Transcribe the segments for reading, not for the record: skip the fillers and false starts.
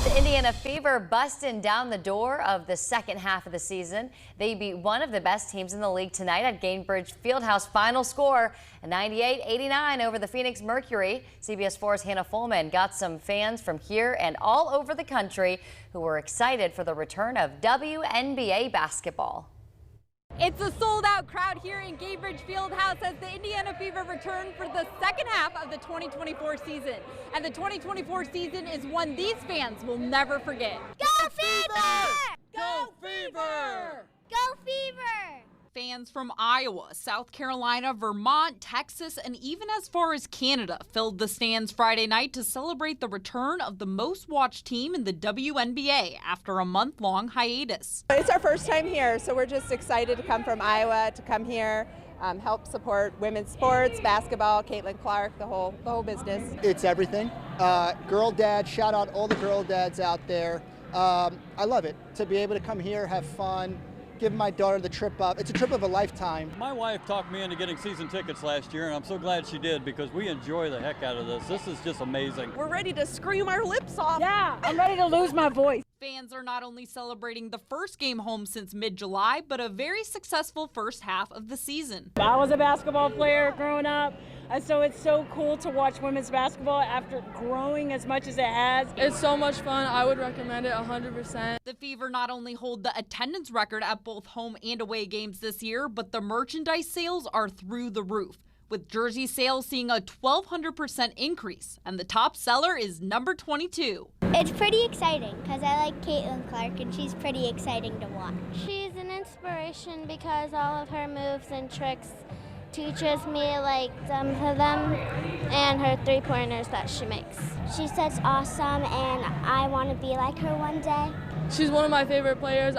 The Indiana Fever busting down the door of the second half of the season. They beat one of the best teams in the league tonight at Gainbridge Fieldhouse. Final score, a 98-89 over the Phoenix Mercury. CBS 4's Hannah Fullman got some fans from here and all over the country who were excited for the return of WNBA basketball. It's a sold-out crowd here in Gainbridge Fieldhouse as the Indiana Fever return for the second half of the 2024 season. And the 2024 season is one these fans will never forget. Go Fever! Go Fever! Go Fever! Fans from Iowa, South Carolina, Vermont, Texas, and even as far as Canada filled the stands Friday night to celebrate the return of the most watched team in the WNBA after a month-long hiatus. It's our first time here, so we're just excited to come from Iowa, to come here, help support women's sports, basketball, Caitlin Clark, the whole business. It's everything. Girl dad, shout out all the girl dads out there. I love it to be able to come here, have fun, give my daughter the trip up. It's a trip of a lifetime. My wife talked me into getting season tickets last year, and I'm so glad she did because we enjoy the heck out of this. This is just amazing. We're ready to scream our lips off. Yeah, I'm ready to lose my voice. Fans are not only celebrating the first game home since mid-July, but a very successful first half of the season. I was a basketball player growing up, and so it's so cool to watch women's basketball after growing as much as it has. It's so much fun. I would recommend it 100%. The Fever not only hold the attendance record at both home and away games this year, but the merchandise sales are through the roof, with jersey sales seeing a 1,200% increase, and the top seller is number 22. It's pretty exciting because I like Caitlin Clark and she's pretty exciting to watch. She's an inspiration because all of her moves and tricks teaches me like some of them and her three-pointers that she makes. She's such awesome and I want to be like her one day. She's one of my favorite players.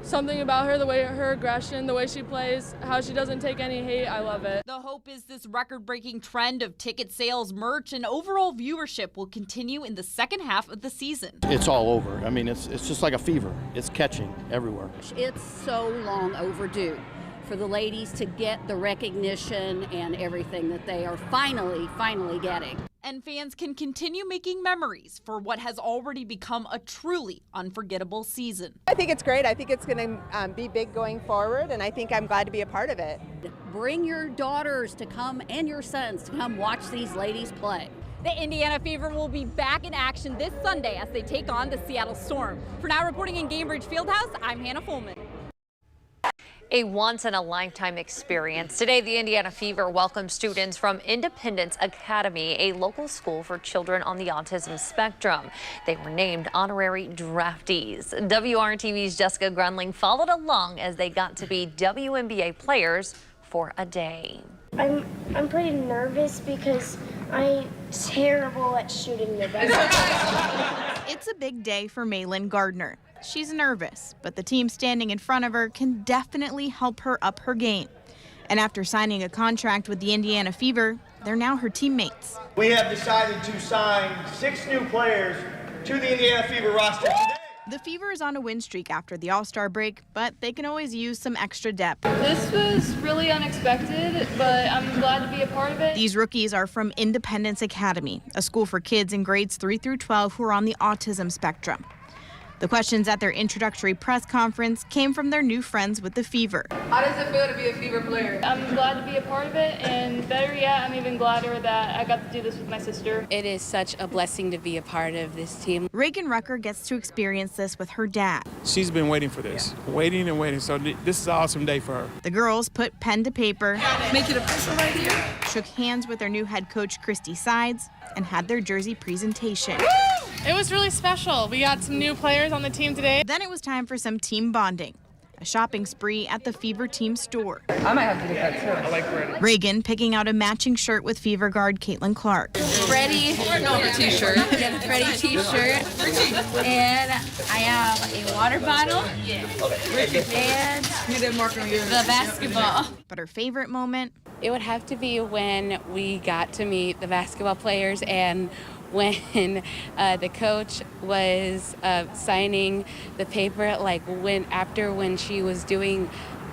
Something about her, the way her aggression, the way she plays, how she doesn't take any hate, I love it. The hope is this record-breaking trend of ticket sales, merch, and overall viewership will continue in the second half of the season. It's all over. I mean, it's just like a fever. It's catching everywhere. It's so long overdue for the ladies to get the recognition and everything that they are finally getting. And fans can continue making memories for what has already become a truly unforgettable season. I think it's great. I think it's going to be big going forward, and I think I'm glad to be a part of it. Bring your daughters to come and your sons to come watch these ladies play. The Indiana Fever will be back in action this Sunday as they take on the Seattle Storm. For now, reporting in Gainbridge Fieldhouse, I'm Hannah Fullman. A once-in-a-lifetime experience. Today, the Indiana Fever welcomed students from Independence Academy, a local school for children on the autism spectrum. They were named honorary draftees. WRTV's Jessica Grunling followed along as they got to be WNBA players for a day. I'm pretty nervous because I'm terrible at shooting the basketball. It's a big day for Malin Gardner. She's nervous, but the team standing in front of her can definitely help her up her game. And after signing a contract with the Indiana Fever, they're now her teammates. We have decided to sign 6 new players to the Indiana Fever roster today. The Fever is on a win streak after the All-Star break, but they can always use some extra depth. This was really unexpected, but I'm glad to be a part of it. These rookies are from Independence Academy, a school for kids in grades 3 through 12 who are on the autism spectrum. The questions at their introductory press conference came from their new friends with the Fever. How does it feel to be a Fever player? I'm glad to be a part of it, and better yet, I'm even gladder that I got to do this with my sister. It is such a blessing to be a part of this team. Reagan Rucker gets to experience this with her dad. She's been waiting for this, waiting and waiting, so this is an awesome day for her. The girls put pen to paper, Make it official right here. shook hands with their new head coach, Christy Sides, and had their jersey presentation. It was really special. We got some new players on the team today. Then it was time for some team bonding, a shopping spree at the Fever team store. I might have to get that too. I like Freddie. Reagan picking out a matching shirt with Fever guard Caitlin Clark. Freddie t-shirt. Get a Freddie t-shirt. And I have a water bottle. And the basketball. But her favorite moment? It would have to be when we got to meet the basketball players and when the coach was signing the paper, like when she was doing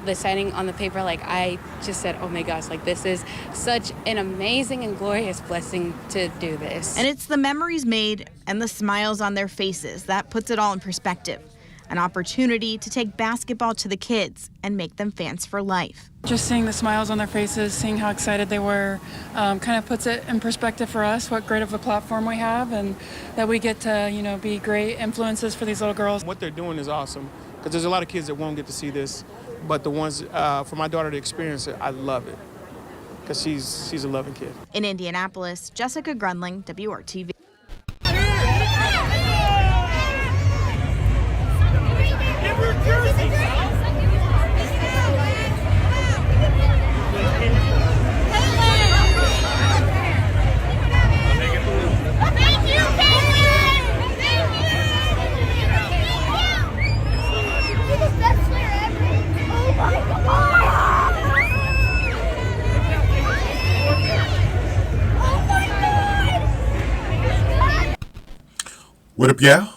the signing on the paper, like I just said, oh my gosh, like this is such an amazing and glorious blessing to do this. And it's the memories made and the smiles on their faces that puts it all in perspective. An opportunity to take basketball to the kids and make them fans for life. Just seeing the smiles on their faces, seeing how excited they were, kind of puts it in perspective for us, what great of a platform we have, and that we get to, you know, be great influences for these little girls. What they're doing is awesome, because there's a lot of kids that won't get to see this, but the ones, for my daughter to experience it, I love it, because she's a loving kid. In Indianapolis, Jessica Grunling, WRTV. What up, y'all?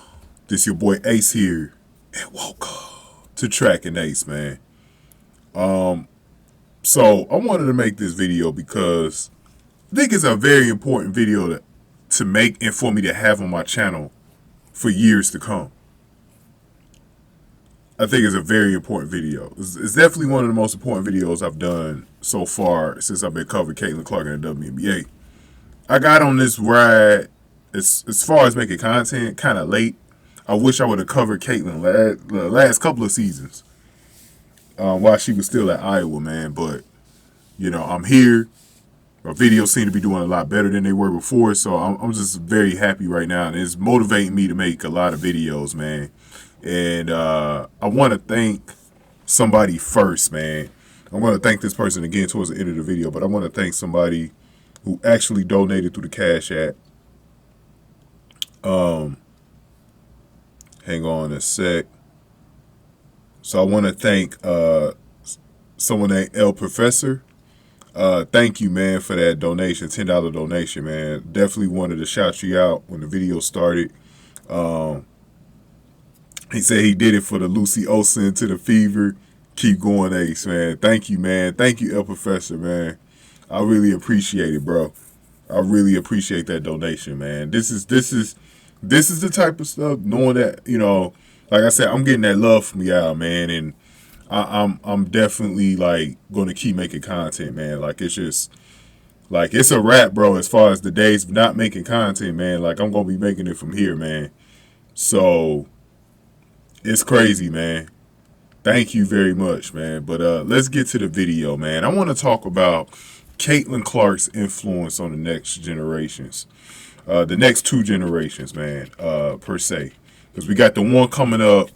This your boy Ace here, and welcome to Track and Ace, man. So I wanted to make this video because I think it's a very important video to make and for me to have on my channel for years to come. I think it's a very important video. It's definitely one of the most important videos I've done so far since I've been covering Caitlin Clark in the WNBA. I got on this ride as far as making content kind of late. I wish I would have covered Caitlin the last couple of seasons while she was still at Iowa, man. But, you know, I'm here. My videos seem to be doing a lot better than they were before, so I'm just very happy right now. And it's motivating me to make a lot of videos, man. And I want to thank somebody first, man. I want to thank this person again towards the end of the video, but I want to thank somebody who actually donated through the Cash App. Hang on a sec. So I want to thank someone named El Professor. Thank you, man, for that donation, $10 donation, man. Definitely wanted to shout you out when the video started. He said he did it for the Lucy Olsen to the Fever. Keep going, Ace, man. Thank you, man. Thank you, El Professor, man. I really appreciate it, bro. I really appreciate that donation, man. This is the type of stuff, knowing that, you know, like I said, I'm getting that love from y'all, man, and I'm definitely like gonna keep making content, man. Like it's just like it's a wrap, bro, as far as the days of not making content, man. Like I'm gonna be making it from here, man. So it's crazy, man. Thank you very much, man. But let's get to the video, man. I want to talk about Caitlin Clark's influence on the next generations. The next two generations, man, per se. Because we got the one coming up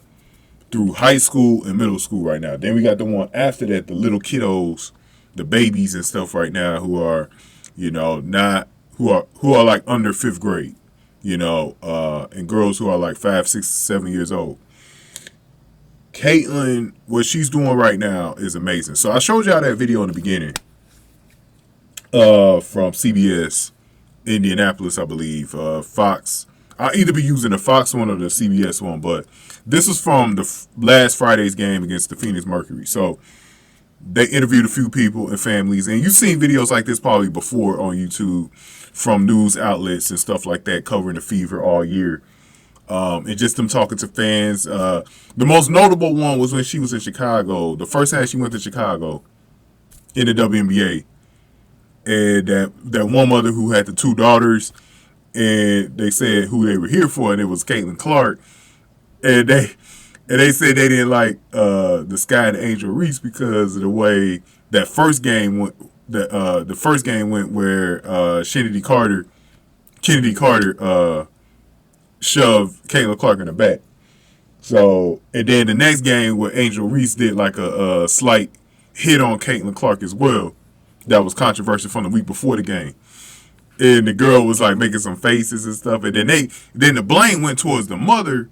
through high school and middle school right now. Then we got the one after that, the little kiddos, the babies and stuff right now who are, you know, who are like under 5th grade, you know, and girls who are like 5, 6, 7 years old. Caitlin, what she's doing right now is amazing. So I showed y'all that video in the beginning from CBS Indianapolis, I believe. Fox. I'll either be using the Fox one or the CBS one, but this is from the last Friday's game against the Phoenix Mercury. So they interviewed a few people and families, and you've seen videos like this probably before on YouTube from news outlets and stuff like that covering the Fever all year. And just them talking to fans. The most notable one was when she was in Chicago. The first time she went to Chicago in the WNBA. And that one mother who had the 2 daughters, and they said who they were here for, and it was Caitlin Clark. And they said they didn't like the Sky and Angel Reese because of the way that first game went. The first game went where Kennedy Carter shoved Caitlin Clark in the back. So, and then the next game where Angel Reese did like a slight hit on Caitlin Clark as well. That was controversial from the week before the game. And the girl was like making some faces and stuff. And then the blame went towards the mother,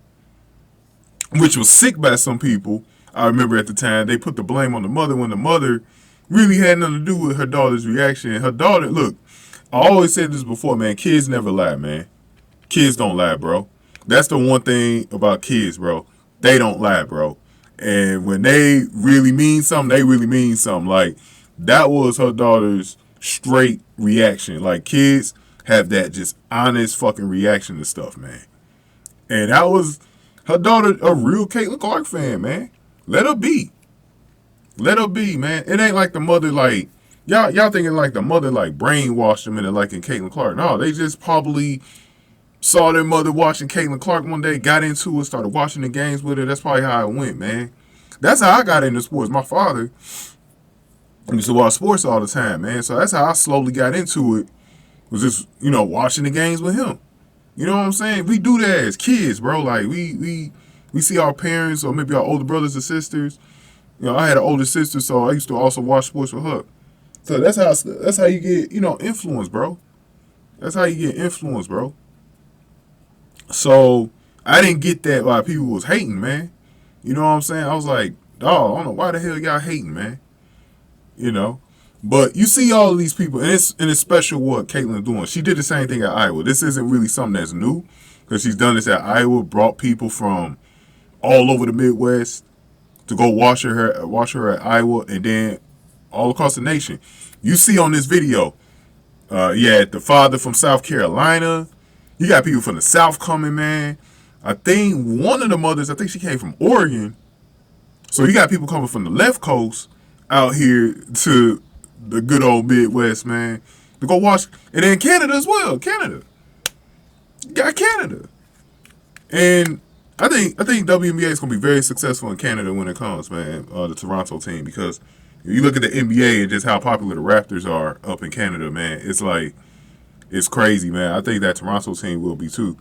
which was sick by some people. I remember at the time they put the blame on the mother when the mother really had nothing to do with her daughter's reaction. Her daughter, look, I always said this before, man, kids never lie, man. Kids don't lie, bro. That's the one thing about kids, bro. They don't lie, bro. And when they really mean something, they really mean something. Like, that was her daughter's straight reaction. Like, kids have that just honest fucking reaction to stuff, man. And that was her daughter, a real Caitlin Clark fan, man. Let her be. Let her be, man. It ain't like the mother, like, y'all thinking like the mother, like, brainwashed them into liking Caitlin Clark. No, they just probably saw their mother watching Caitlin Clark one day, got into it, started watching the games with her. That's probably how it went, man. That's how I got into sports. My father used to watch sports all the time, man. So that's how I slowly got into it, was just, watching the games with him. You know what I'm saying? We do that as kids, bro. Like, we see our parents or maybe our older brothers or sisters. I had an older sister, so I used to also watch sports with her. So that's how you get, influence, bro. That's how you get influence, bro. So I didn't get that why people was hating, man. You know what I'm saying? I was like, dawg, I don't know why the hell y'all hating, man. But you see all of these people, and it's special what Caitlin's doing. She did the same thing at Iowa. This isn't really something that's new, because she's done this at Iowa, brought people from all over the Midwest to go watch her at Iowa, and then all across the nation. You see on this video, you had the father from South Carolina. You got people from the South coming, man. I think one of the mothers, I think she came from Oregon. So you got people coming from the left coast out here to the good old Midwest, man, to go watch. And then Canada as well. Canada. You got Canada. And I think WNBA is going to be very successful in Canada when it comes, man, the Toronto team. Because if you look at the NBA and just how popular the Raptors are up in Canada, man, it's like, it's crazy, man. I think that Toronto team will be too.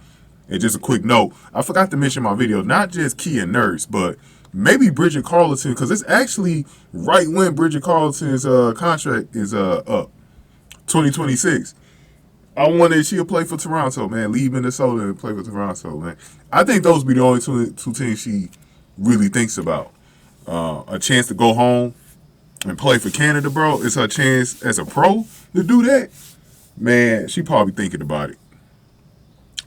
And just a quick note, I forgot to mention in my video, not just Kia Nurse, but maybe Bridget Carleton, because it's actually right when Bridget Carleton's contract is up, 2026. I wonder if she'll play for Toronto, man. Leave Minnesota and play for Toronto, man. I think those be the only two teams she really thinks about. A chance to go home and play for Canada, bro. It's her chance as a pro to do that. Man, she probably thinking about it.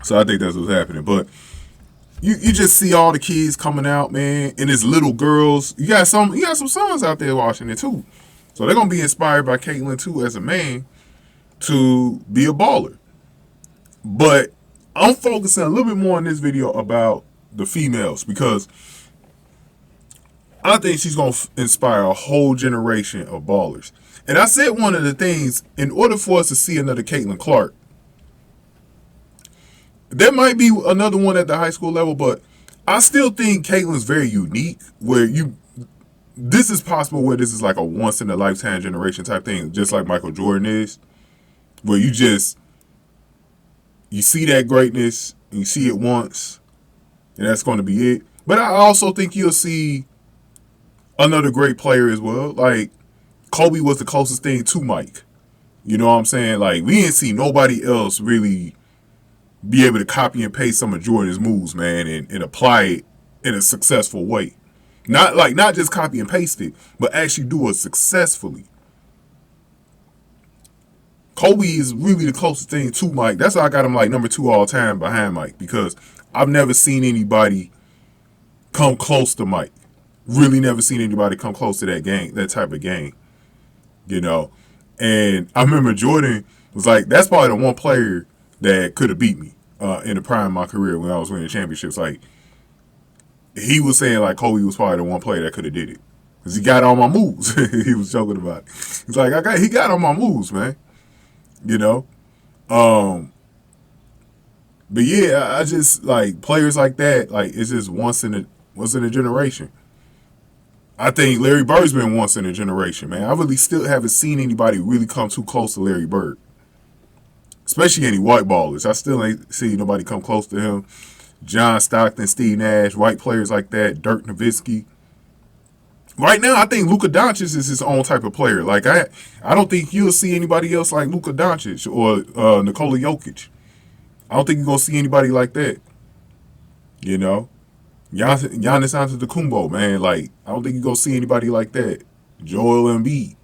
So I think that's what's happening. But you just see all the kids coming out, man, and it's little girls. You got some sons out there watching it too. So they're gonna be inspired by Caitlin too as a man to be a baller. But I'm focusing a little bit more in this video about the females, because I think she's gonna inspire a whole generation of ballers. And I said one of the things, in order for us to see another Caitlin Clark, there might be another one at the high school level, but I still think Caitlin's very unique, where this is possible, where this is like a once in a lifetime generation type thing, just like Michael Jordan is, where you see that greatness and you see it once and that's going to be it. But I also think you'll see another great player as well. Like, Kobe was the closest thing to Mike. You know what I'm saying? Like, we didn't see nobody else really be able to copy and paste some of Jordan's moves, man, and apply it in a successful way. Not just copy and paste it, but actually do it successfully. Kobe is really the closest thing to Mike. That's why I got him like number 2 all time behind Mike, because I've never seen anybody come close to Mike. Really never seen anybody come close to that type of game. And I remember Jordan was like, that's probably the one player that could have beat me in the prime of my career when I was winning championships. Like, he was saying like Kobe was probably the one player that could have did it, because he got all my moves. He was joking about it. He's like, he got all my moves, man. But yeah, I just like players like that. Like, it's just once in a generation. I think Larry Bird's been once in a generation, man. I really still haven't seen anybody really come too close to Larry Bird, especially any white ballers. I still ain't seen nobody come close to him. John Stockton, Steve Nash, white players like that, Dirk Nowitzki. Right now, I think Luka Doncic is his own type of player. Like, I don't think you'll see anybody else like Luka Doncic or Nikola Jokic. I don't think you're going to see anybody like that. Giannis Antetokounmpo, man. Like, I don't think you're going to see anybody like that. Joel Embiid.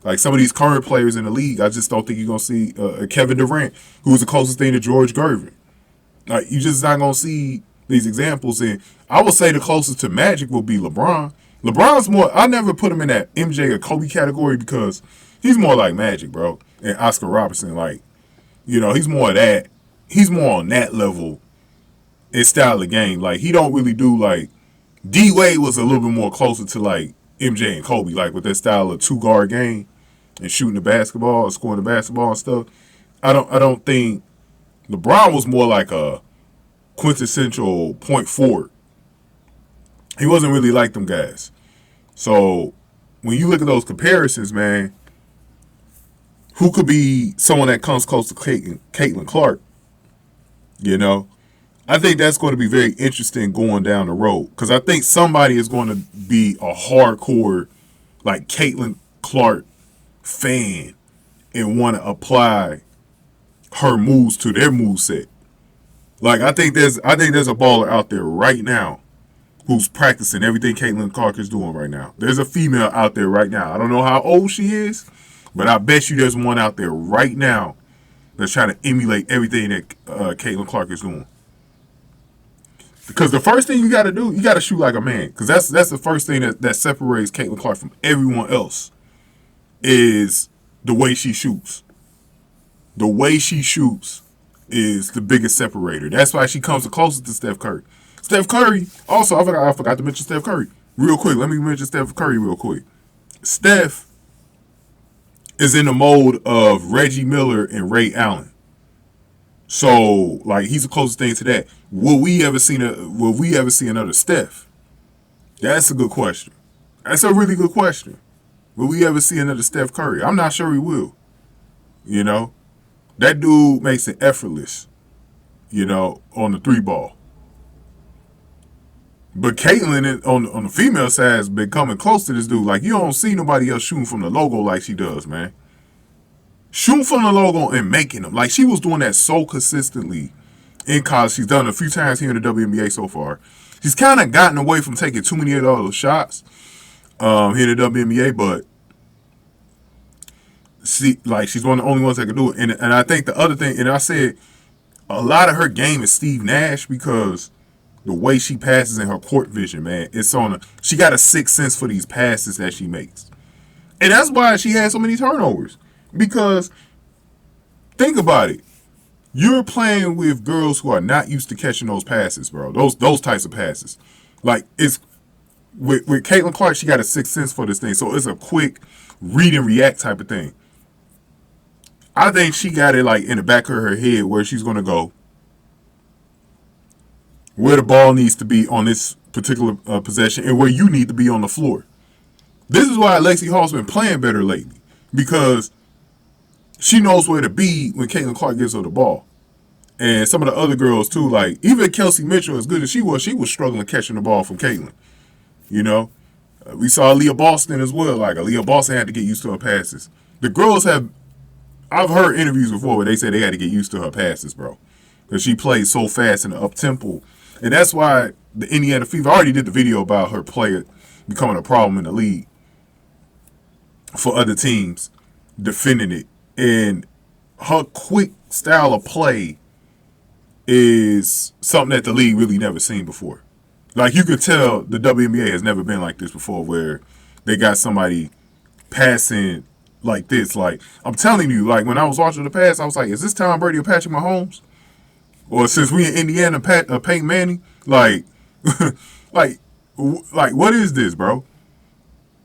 Like, some of these current players in the league, I just don't think you're going to see Kevin Durant, who was the closest thing to George Gervin. Like, you just not going to see these examples. And I would say the closest to Magic will be LeBron. LeBron's more, I never put him in that MJ or Kobe category because he's more like Magic, bro. And Oscar Robertson, like, you know, he's more of that. He's more on that level in style of game. Like, he don't really do, like, D-Wade was a little bit more closer to, like, MJ and Kobe, like, with that style of two-guard game and shooting the basketball and scoring the basketball and stuff. I don't think LeBron was more like a quintessential point forward. He wasn't really like them guys. So when you look at those comparisons, man, who could be someone that comes close to Caitlin Clark? You know, I think that's going to be very interesting going down the road because I think somebody is going to be a hardcore, like, Caitlin Clark fan and want to apply her moves to their moveset. Like, I think there's a baller out there right now who's practicing everything Caitlin Clark is doing right now. There's a female out there right now. I don't know how old she is, but I bet you there's one out there right now that's trying to emulate everything that Caitlin Clark is doing. Because the first thing you got to do, you got to shoot like a man. Because that's the first thing that separates Caitlin Clark from everyone else is the way she shoots. The way she shoots is the biggest separator. That's why she comes the closest to Steph Curry. Steph Curry, also, I forgot to mention Steph Curry. Real quick, let me mention Steph Curry real quick. Steph is in the mode of Reggie Miller and Ray Allen. So, like, he's the closest thing to that. Will we ever see another Steph? That's a good question. That's a really good question. Will we ever see another Steph Curry? I'm not sure we will. You know? That dude makes it effortless, you know, on the three ball. But Caitlin on the female side has been coming close to this dude. Like, you don't see nobody else shooting from the logo like she does, man. Shooting from the logo and making them. Like, she was doing that so consistently in college. She's done it a few times here in the WNBA so far. She's kind of gotten away from taking too many of those shots here in the WNBA, but she's one of the only ones that can do it. And I think the other thing, and I said, a lot of her game is Steve Nash because the way she passes and her court vision, man, she got a sixth sense for these passes that she makes. And that's why she has so many turnovers. Because, think about it. You're playing with girls who are not used to catching those passes, bro. Those types of passes. Like, it's with Caitlin Clark, she got a sixth sense for this thing. So it's a quick read and react type of thing. I think she got it, like, in the back of her head where she's going to go, where the ball needs to be on this particular possession, and where you need to be on the floor. This is why Lexie Hull's been playing better lately, because she knows where to be when Caitlin Clark gives her the ball. And some of the other girls, too, like, even Kelsey Mitchell, as good as she was struggling catching the ball from Caitlin. You know? We saw Aaliyah Boston as well. Like, Aaliyah Boston had to get used to her passes. The girls I've heard interviews before where they said they had to get used to her passes, bro. Because she plays so fast in the up-tempo. And that's why the Indiana Fever already did the video about her player becoming a problem in the league for other teams defending it. And her quick style of play is something that the league really never seen before. Like, you could tell the WNBA has never been like this before, where they got somebody passing like this. Like, I'm telling you, like, when I was watching the pass, I was like, is this Tom Brady or Patrick Mahomes? Or since we in Indiana, Peyton Manning? Like, like, what is this, bro?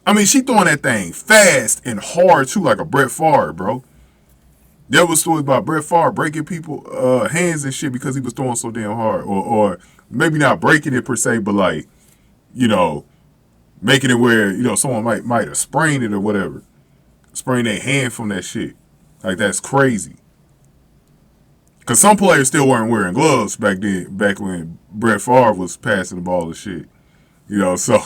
I mean, she throwing that thing fast and hard, too, like a Brett Favre, bro. There was stories about Brett Favre breaking people hands and shit because he was throwing so damn hard. Or maybe not breaking it per se, but, like, you know, making it where, you know, someone might have sprained it or whatever. Sprained their hand from that shit. Like, that's crazy. Because some players still weren't wearing gloves back when Brett Favre was passing the ball and shit. You know, so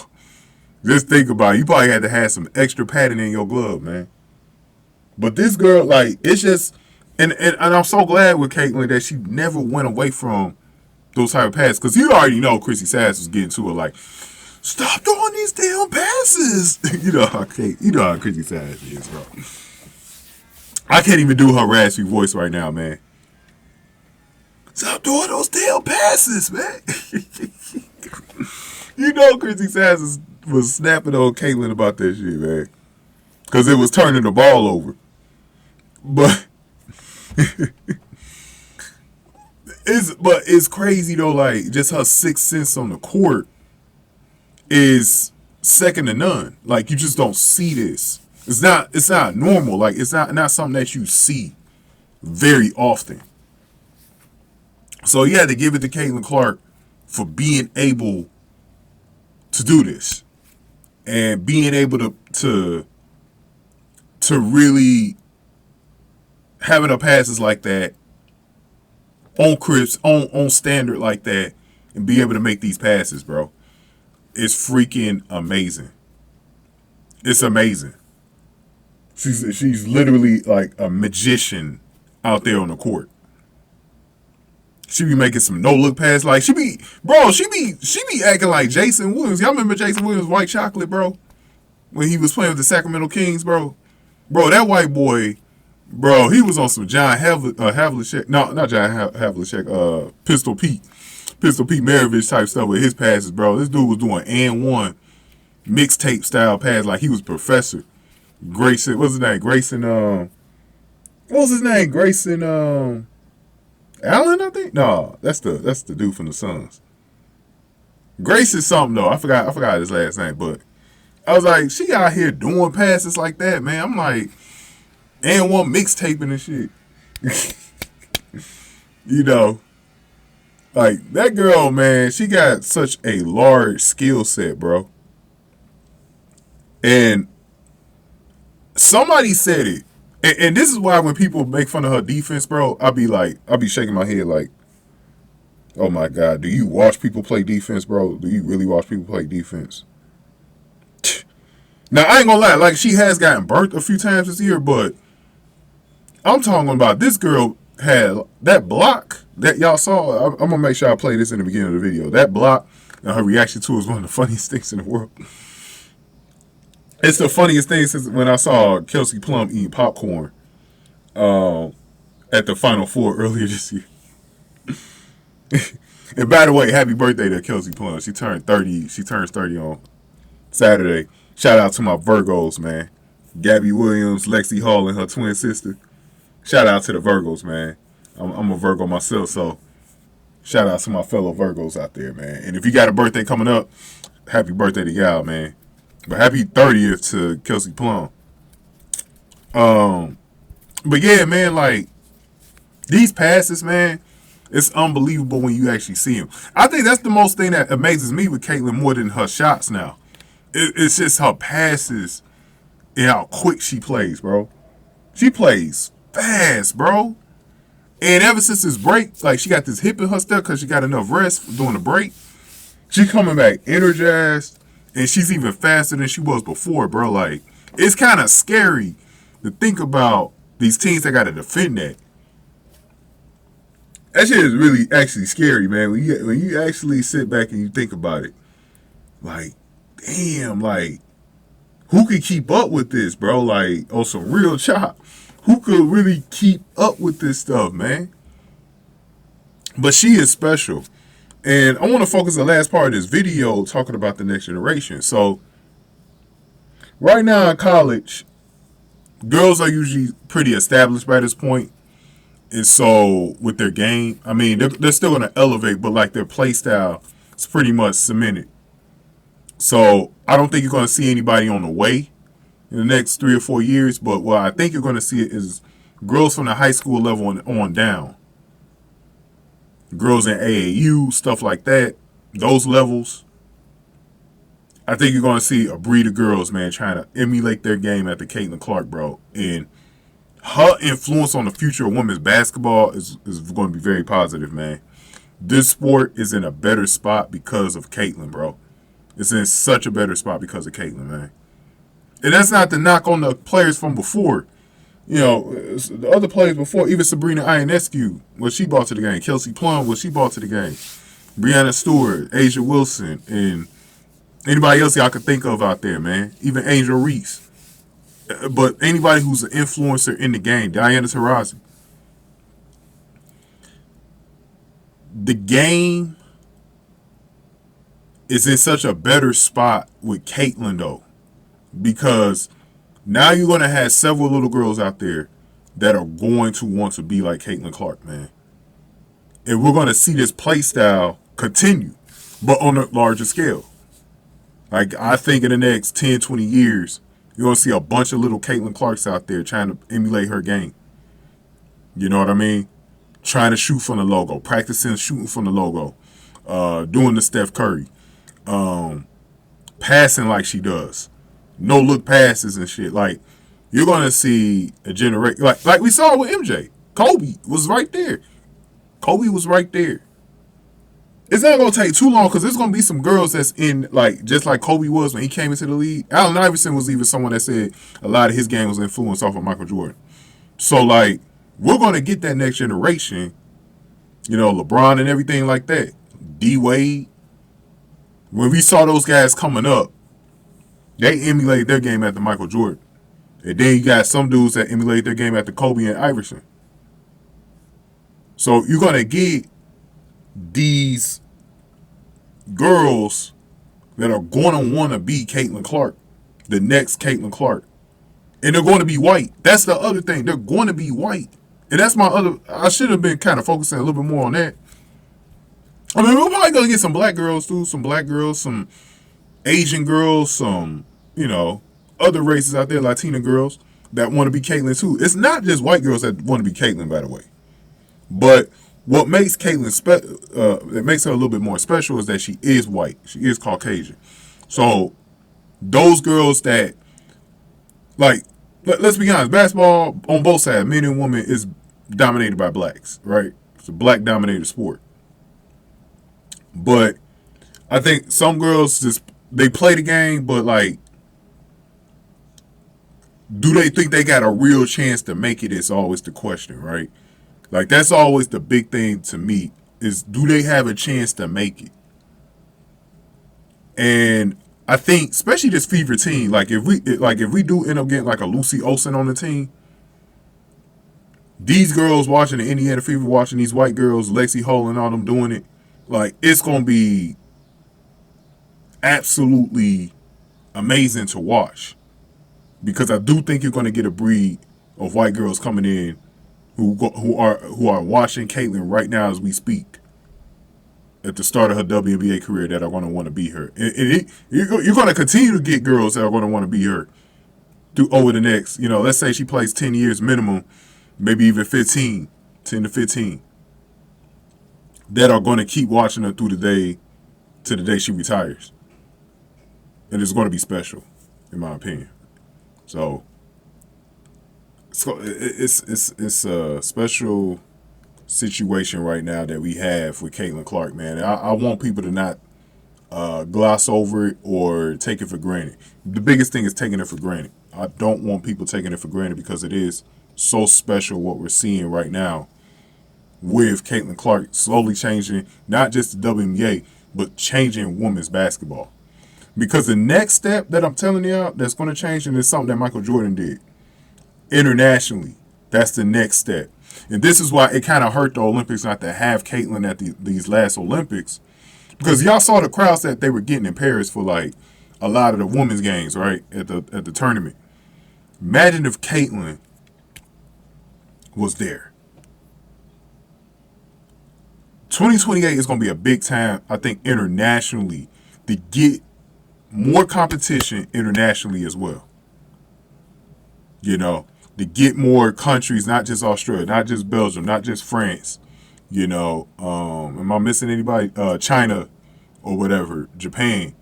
just think about it. You probably had to have some extra padding in your glove, man. But this girl, like, it's just, and I'm so glad with Caitlin that she never went away from those type of passes. Because you already know Chrissy Sass was getting to her, like, stop throwing these damn passes. you know how Chrissy Sass is, bro. I can't even do her raspy voice right now, man. Stop throwing those damn passes, man. Chrissy Sass was snapping on Caitlin about that shit, man. Because it was turning the ball over. But it's crazy though, like just her sixth sense on the court is second to none. Like you just don't see this. It's not normal. Like it's not something that you see very often. So you had to give it to Caitlin Clark for being able to do this and being able to really having her passes like that on crisp, on standard like that, and be able to make these passes, bro. It's freaking amazing. It's amazing. She's literally like a magician out there on the court. She be making some no-look pass. Like, she be acting like Jason Williams. Y'all remember Jason Williams' White Chocolate, bro? When he was playing with the Sacramento Kings, bro? Bro, that white boy, bro, he was on some John Havlicek. No, not John Havlicek. Pistol Pete Maravich type stuff with his passes, bro. This dude was doing and one mixtape style pass like he was Professor. Grayson, what's his name? Grayson, what was his name? Grayson, Allen, I think? No, that's the dude from the Suns. Grayson something though. I forgot his last name, but I was like, she out here doing passes like that, man. I'm like, and one mixtaping and shit. You know, like that girl, man, she got such a large skill set, bro. And somebody said it. And this is why when people make fun of her defense, bro, I'll be shaking my head like, oh my God, do you watch people play defense, bro? Do you really watch people play defense? Now, I ain't gonna lie, like she has gotten burnt a few times this year, but I'm talking about this girl had that block that y'all saw. I'm gonna make sure I play this in the beginning of the video. That block and her reaction to it was one of the funniest things in the world. It's the funniest thing since when I saw Kelsey Plum eating popcorn at the Final Four earlier this year. And by the way, happy birthday to Kelsey Plum. She turned 30. She turns 30 on Saturday. Shout out to my Virgos, man. Gabby Williams, Lexie Hull, and her twin sister. Shout out to the Virgos, man. I'm a Virgo myself, so shout out to my fellow Virgos out there, man. And if you got a birthday coming up, happy birthday to y'all, man. But happy 30th to Kelsey Plum. But yeah, man, like these passes, man, it's unbelievable when you actually see them. I think that's the most thing that amazes me with Caitlin more than her shots now. It's just her passes and how quick she plays, bro. She plays fast, bro. And ever since this break, like she got this hip in her step because she got enough rest during the break. She coming back energized. And she's even faster than she was before, bro. Like, it's kind of scary to think about these teams that got to defend that. That shit is really actually scary, man. When you actually sit back and you think about it. Like, damn, like, who could keep up with this, bro? Like, on some real chop. Who could really keep up with this stuff, man? But she is special. And I want to focus the last part of this video talking about the next generation. So, right now in college, girls are usually pretty established by this point. And so, with their game, I mean, they're still going to elevate, but like their play style is pretty much cemented. So, I don't think you're going to see anybody on the way in the next 3 or 4 years. But what I think you're going to see is girls from the high school level on down. Girls in AAU, stuff like that, those levels. I think you're going to see a breed of girls, man, trying to emulate their game after Caitlin Clark, bro. And her influence on the future of women's basketball is going to be very positive, man. This sport is in a better spot because of Caitlin, bro. It's in such a better spot because of Caitlin, man. And that's not to knock on the players from before. You know, the other players before, even Sabrina Ionescu, what she brought to the game. Kelsey Plum, what she brought to the game. Breanna Stewart, Asia Wilson, and anybody else y'all could think of out there, man. Even Angel Reese. But anybody who's an influencer in the game, Diana Taurasi. The game is in such a better spot with Caitlin, though, because now you're going to have several little girls out there that are going to want to be like Caitlin Clark, man. And we're going to see this play style continue, but on a larger scale. Like, I think in the next 10, 20 years, you're going to see a bunch of little Caitlin Clarks out there trying to emulate her game. You know what I mean? Trying to shoot from the logo, practicing shooting from the logo, doing the Steph Curry, passing like she does, no look passes and shit. Like, you're gonna see a generation like we saw with MJ. Kobe was right there. Kobe was right there. It's not gonna take too long because there's gonna be some girls that's in like just like Kobe was when he came into the league. Allen Iverson was even someone that said a lot of his game was influenced off of Michael Jordan. So like, we're gonna get that next generation. You know, LeBron and everything like that. D Wade. When we saw those guys coming up, they emulated their game after Michael Jordan. And then you got some dudes that emulate their game after Kobe and Iverson. So you're going to get these girls that are going to want to be Caitlin Clark, the next Caitlin Clark. And they're going to be white. That's the other thing. They're going to be white. And that's I should have been kind of focusing a little bit more on that. I mean, we're probably going to get some black girls too, some Asian girls, some, other races out there, Latina girls that want to be Caitlin too. It's not just white girls that want to be Caitlin, by the way. But what makes Caitlin that makes her a little bit more special is that she is white. She is Caucasian. So those girls that, like, let's be honest, basketball on both sides, men and women, is dominated by blacks, right? It's a black-dominated sport. But I think some girls they play the game, but like, do they think they got a real chance to make it is always the question, right? Like, that's always the big thing to me is, do they have a chance to make it? And I think, especially this Fever team, like if we do end up getting like a Lucy Olsen on the team, these girls watching the Indiana Fever, watching these white girls, Lexie Hull and all them doing it, like, it's gonna be absolutely amazing to watch. Because I do think you're going to get a breed of white girls coming in who are watching Caitlin right now as we speak at the start of her WNBA career that are going to want to be her. And you're going to continue to get girls that are going to want to be her over the next, let's say she plays 10 years minimum, maybe even 10 to 15, that are going to keep watching her through the day to the day she retires. And it's going to be special, in my opinion. So it's a special situation right now that we have with Caitlin Clark, man. I want people to not gloss over it or take it for granted. The biggest thing is taking it for granted. I don't want people taking it for granted because it is so special what we're seeing right now with Caitlin Clark slowly changing not just the WNBA, but changing women's basketball. Because the next step that I'm telling you that's going to change, and it's something that Michael Jordan did internationally, that's the next step. And this is why it kind of hurt the Olympics not to have Caitlin at these last Olympics. Because y'all saw the crowds that they were getting in Paris for like a lot of the women's games, right, at the tournament. Imagine if Caitlin was there. 2028 is going to be a big time, I think, internationally to get more competition internationally as well. To get more countries, not just Australia, not just Belgium, not just France. Am I missing anybody? China or whatever, Japan.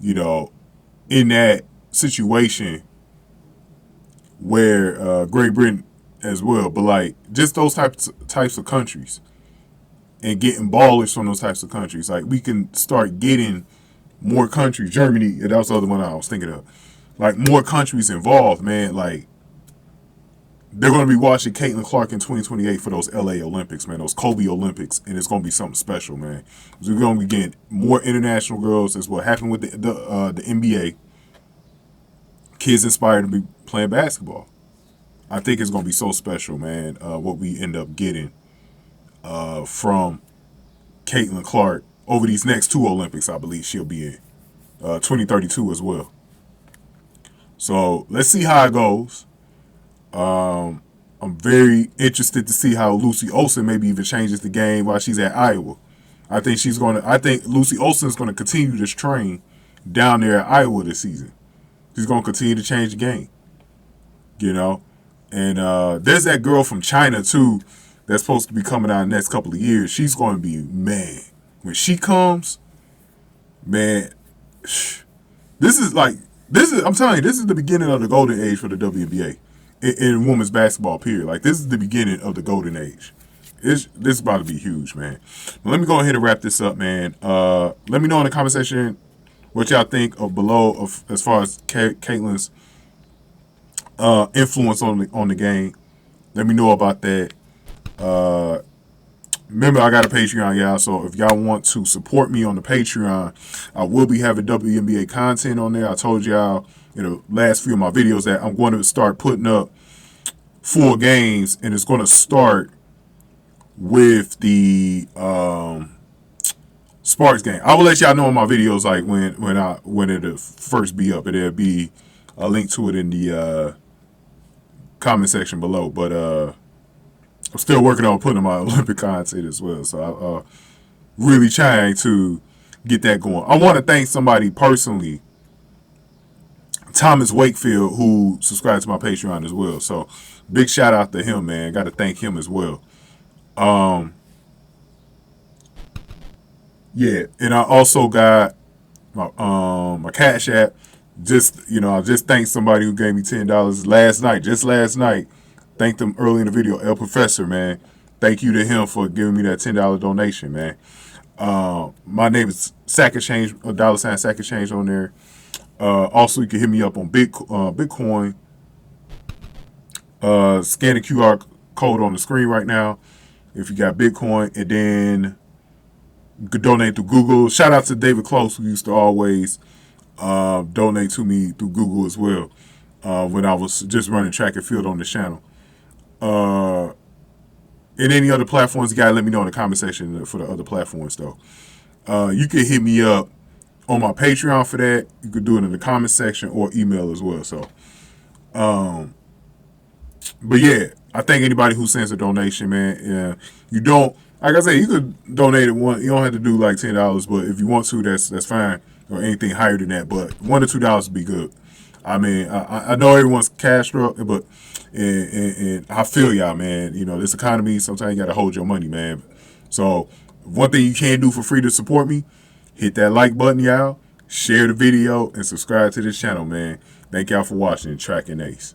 In that situation where Great Britain as well, but like just those types of countries and getting ballers from those types of countries. Like, we can start getting more countries, Germany, that was the other one I was thinking of. Like, more countries involved, man. Like, they're going to be watching Caitlin Clark in 2028 for those LA Olympics, man, those Kobe Olympics, and it's going to be something special, man. So we're going to be getting more international girls. That's what happened with the NBA. Kids inspired to be playing basketball. I think it's going to be so special, man, what we end up getting from Caitlin Clark over these next 2 Olympics. I believe she'll be in 2032 as well. So let's see how it goes. I'm very interested to see how Lucy Olsen maybe even changes the game while she's at Iowa. I think Lucy Olsen is going to continue to train down there at Iowa this season. She's going to continue to change the game, you know. And there's that girl from China too that's supposed to be coming out in the next couple of years. She's going to be, man, when she comes, man, I'm telling you, this is the beginning of the golden age for the WNBA in women's basketball, period. Like, this is the beginning of the golden age. This is about to be huge, man. But let me go ahead and wrap this up, man. Let me know in the comment section what y'all think of below as far as Caitlin's influence on the game. Let me know about that. Remember, I got a Patreon, y'all. So if y'all want to support me on the Patreon, I will be having WNBA content on there. I told y'all in the last few of my videos that I'm going to start putting up full games, and it's going to start with the Sparks game. I will let y'all know in my videos, like when it'll first be up. It'll be a link to it in the comment section below. But I'm still working on putting my Olympic content as well. So I'm really trying to get that going. I want to thank somebody personally, Thomas Wakefield, who subscribed to my Patreon as well. So big shout out to him, man. Got to thank him as well. Yeah, and I also got my Cash App. I just thanked somebody who gave me $10 last night. Thanked them early in the video, El Professor, man. Thank you to him for giving me that $10 donation, man. My name is Sack of Change, $, Sack of Change on there. Also, you can hit me up on Bitcoin. Scan the QR code on the screen right now if you got Bitcoin, and then you could donate through Google. Shout out to David Close, who used to always donate to me through Google as well when I was just running track and field on the channel. And any other platforms, you gotta let me know in the comment section for the other platforms, though. You can hit me up on my Patreon for that. You could do it in the comment section or email as well. So, but yeah, I thank anybody who sends a donation, man. Yeah, you don't, like I said, you could donate it one. You don't have to do like $10, but if you want to, that's fine. Or anything higher than that, but $1 to $2 would be good. I mean, I know everyone's cash struck, but and I feel y'all, man. You know, this economy, sometimes you got to hold your money, man. So one thing you can do for free to support me, hit that like button, y'all. Share the video and subscribe to this channel, man. Thank y'all for watching Track and Ace.